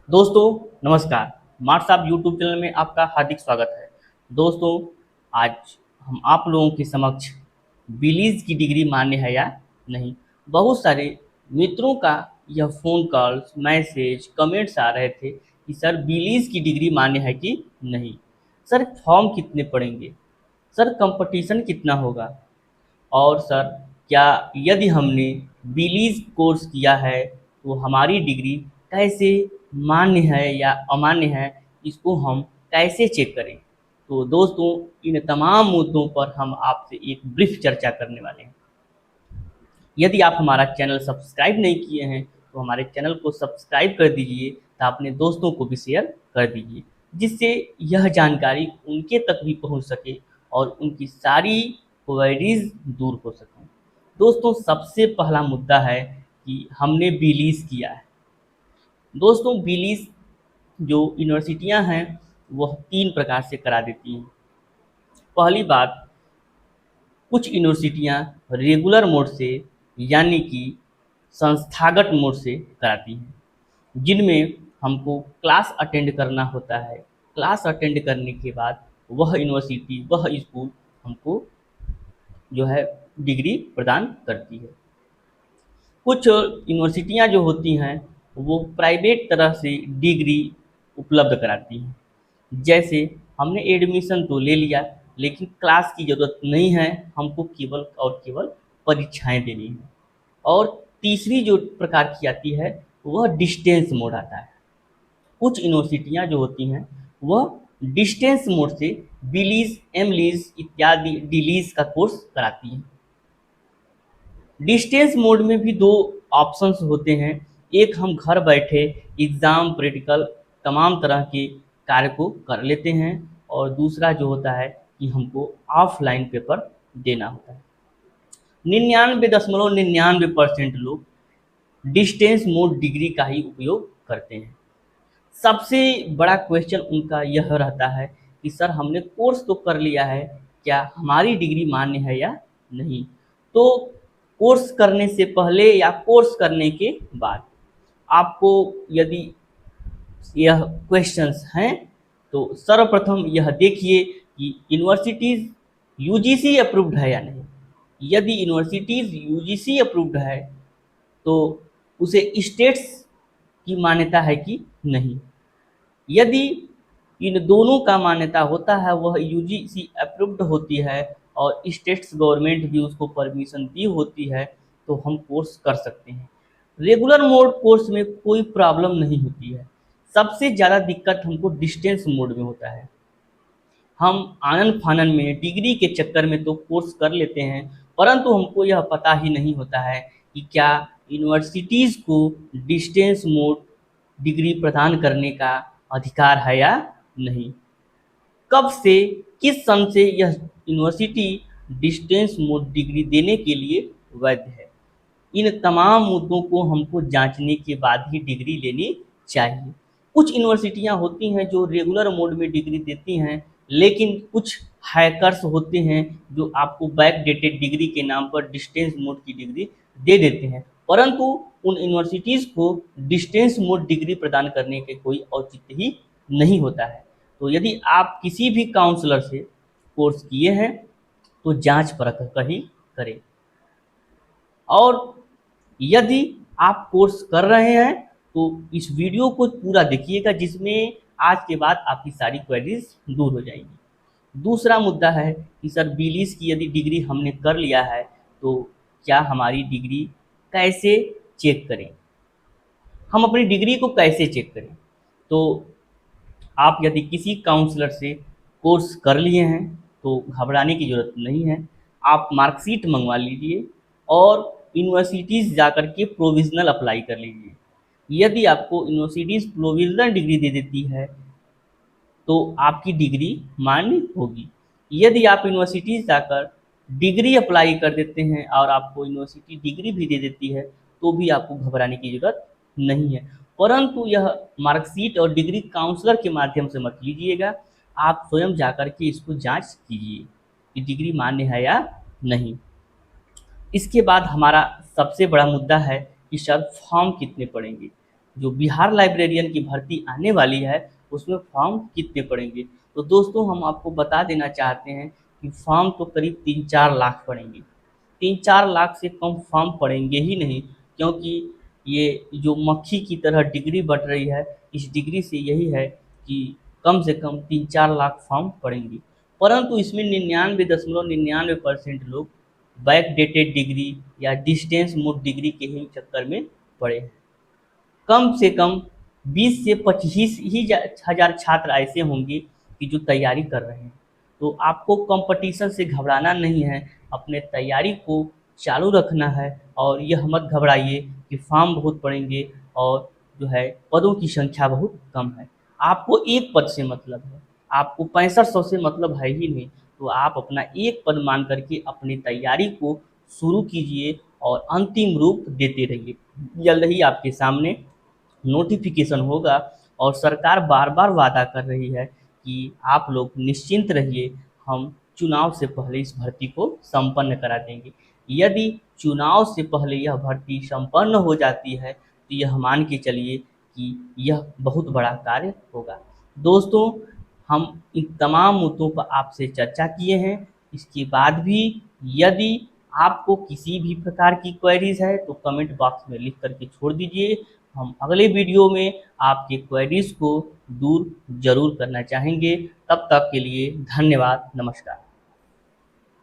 दोस्तों नमस्कार। मार्क्स आप यूट्यूब चैनल में आपका हार्दिक स्वागत है। दोस्तों आज हम आप लोगों के समक्ष बिलीज की डिग्री मान्य है या नहीं। बहुत सारे मित्रों का यह फ़ोन कॉल्स मैसेज कमेंट्स आ रहे थे कि सर बिलीज की डिग्री मान्य है कि नहीं, सर फॉर्म कितने पड़ेंगे, सर कंपटीशन कितना होगा, और सर क्या यदि हमने बिलीज कोर्स किया है तो हमारी डिग्री कैसे मान्य है या अमान्य है, इसको हम कैसे चेक करें। तो दोस्तों इन तमाम मुद्दों पर हम आपसे एक ब्रीफ चर्चा करने वाले हैं। यदि आप हमारा चैनल सब्सक्राइब नहीं किए हैं तो हमारे चैनल को सब्सक्राइब कर दीजिए तो अपने दोस्तों को भी शेयर कर दीजिए, जिससे यह जानकारी उनके तक भी पहुंच सके और उनकी सारी क्वेरीज दूर हो सकें। दोस्तों सबसे पहला मुद्दा है कि हमने बिलीज किया है। दोस्तों बिलीज जो यूनिवर्सिटियां हैं वह 3 प्रकार से करा देती हैं। पहली बात, कुछ यूनिवर्सिटियां रेगुलर मोड से यानी कि संस्थागत मोड से कराती हैं, जिनमें हमको क्लास अटेंड करना होता है। क्लास अटेंड करने के बाद वह यूनिवर्सिटी वह स्कूल हमको जो है डिग्री प्रदान करती है। कुछ यूनिवर्सिटियां जो होती हैं वो प्राइवेट तरह से डिग्री उपलब्ध कराती हैं। जैसे हमने एडमिशन तो ले लिया लेकिन क्लास की ज़रूरत नहीं है, हमको केवल और केवल परीक्षाएं देनी हैं। और तीसरी जो प्रकार की आती है वह डिस्टेंस मोड आता है। कुछ यूनिवर्सिटियां जो होती हैं वह डिस्टेंस मोड से बिलीज एमलीज इत्यादि डिलीज का कोर्स कराती हैं। डिस्टेंस मोड में भी दो ऑप्शंस होते हैं। एक, हम घर बैठे एग्ज़ाम प्रैक्टिकल तमाम तरह के कार्य को कर लेते हैं, और दूसरा जो होता है कि हमको ऑफलाइन पेपर देना होता है। 99.99% लोग डिस्टेंस मोड डिग्री का ही उपयोग करते हैं। सबसे बड़ा क्वेश्चन उनका यह रहता है कि सर हमने कोर्स तो कर लिया है, क्या हमारी डिग्री मान्य है या नहीं। तो कोर्स करने से पहले या कोर्स करने के बाद आपको यदि यह क्वेश्चंस हैं तो सर्वप्रथम यह देखिए कि यूनिवर्सिटीज़ यूजीसी अप्रूव्ड है या नहीं। यदि यूनिवर्सिटीज़ यूजीसी अप्रूव्ड है तो उसे स्टेट्स की मान्यता है कि नहीं। यदि इन दोनों का मान्यता होता है, वह यूजीसी अप्रूव्ड होती है और स्टेट्स गवर्नमेंट भी उसको परमिशन दी होती है, तो हम कोर्स कर सकते हैं। रेगुलर मोड कोर्स में कोई प्रॉब्लम नहीं होती है। सबसे ज़्यादा दिक्कत हमको डिस्टेंस मोड में होता है। हम आनन फानन में डिग्री के चक्कर में तो कोर्स कर लेते हैं, परंतु हमको यह पता ही नहीं होता है कि क्या यूनिवर्सिटीज़ को डिस्टेंस मोड डिग्री प्रदान करने का अधिकार है या नहीं। कब से, किस सन से यह यूनिवर्सिटी डिस्टेंस मोड डिग्री देने के लिए वैध है। इन तमाम मुद्दों को हमको जांचने के बाद ही डिग्री लेनी चाहिए। कुछ यूनिवर्सिटियां होती हैं जो रेगुलर मोड में डिग्री देती हैं, लेकिन कुछ हैकर्स होते हैं जो आपको बैक डेटेड डिग्री के नाम पर डिस्टेंस मोड की डिग्री दे देते हैं, परंतु उन यूनिवर्सिटीज़ को डिस्टेंस मोड डिग्री प्रदान करने के कोई औचित्य ही नहीं होता है। तो यदि आप किसी भी काउंसलर से कोर्स किए हैं तो जांच परख कर ही करें। और यदि आप कोर्स कर रहे हैं तो इस वीडियो को पूरा देखिएगा, जिसमें आज के बाद आपकी सारी क्वेरीज दूर हो जाएंगी। दूसरा मुद्दा है कि सर बिलीज की यदि डिग्री हमने कर लिया है तो क्या हमारी डिग्री कैसे चेक करें, हम अपनी डिग्री को कैसे चेक करें। तो आप यदि किसी काउंसलर से कोर्स कर लिए हैं तो घबराने की ज़रूरत नहीं है। आप मार्कशीट मंगवा लीजिए और यूनिवर्सिटीज़ जाकर के प्रोविज़नल अप्लाई कर लीजिए। यदि आपको यूनिवर्सिटीज़ प्रोविज़नल डिग्री दे देती है तो आपकी डिग्री मान्य होगी। यदि आप यूनिवर्सिटीज़ जाकर डिग्री अप्लाई कर देते हैं और आपको यूनिवर्सिटी डिग्री भी दे देती है तो भी आपको घबराने की ज़रूरत नहीं है। परंतु यह मार्कशीट और डिग्री काउंसलर के माध्यम से मत लीजिएगा, आप स्वयं जाकर के इसको जांच कीजिए कि डिग्री मान्य है या नहीं। इसके बाद हमारा सबसे बड़ा मुद्दा है कि सर फॉर्म कितने पड़ेंगे। जो बिहार लाइब्रेरियन की भर्ती आने वाली है उसमें फॉर्म कितने पड़ेंगे। तो दोस्तों हम आपको बता देना चाहते हैं कि फॉर्म तो करीब 3-4 लाख पड़ेंगे। 3-4 लाख से कम फॉर्म पड़ेंगे ही नहीं, क्योंकि ये जो मक्खी की तरह डिग्री बढ़ रही है, इस डिग्री से यही है कि कम से कम 3-4 लाख फॉर्म पड़ेंगे। परंतु इसमें 99.99% लोग बैकडेटेड डिग्री या डिस्टेंस मोड डिग्री के ही चक्कर में पड़े हैं। कम से कम 20 से 25 ही हज़ार छात्र ऐसे होंगे कि जो तैयारी कर रहे हैं। तो आपको कंपटीशन से घबराना नहीं है, अपने तैयारी को चालू रखना है और यह मत घबराइए कि फॉर्म बहुत पड़ेंगे और जो है पदों की संख्या बहुत कम है। आपको एक पद से मतलब है, आपको 6500 से मतलब है ही नहीं। तो आप अपना एक पद मान करके अपनी तैयारी को शुरू कीजिए और अंतिम रूप देते रहिए। जल्द ही आपके सामने नोटिफिकेशन होगा और सरकार बार-बार वादा कर रही है कि आप लोग निश्चिंत रहिए, हम चुनाव से पहले इस भर्ती को संपन्न करा देंगे। यदि चुनाव से पहले यह भर्ती संपन्न हो जाती है, तो यह मान के चलिए कि यह बहुत बड़ा कार्य होगा। दोस्तों, हम इन तमाम मुद्दों पर आपसे चर्चा किए हैं। इसके बाद भी यदि आपको किसी भी प्रकार की क्वेरीज़ है तो कमेंट बॉक्स में लिख कर के छोड़ दीजिए। हम अगले वीडियो में आपके क्वेरीज़ को दूर ज़रूर करना चाहेंगे। तब तक के लिए धन्यवाद, नमस्कार।